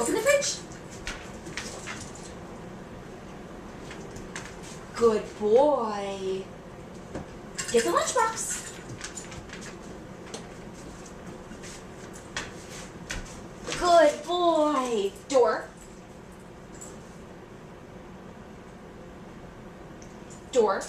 Open the fridge. Good boy. Get the lunchbox. Good boy. Door. Door.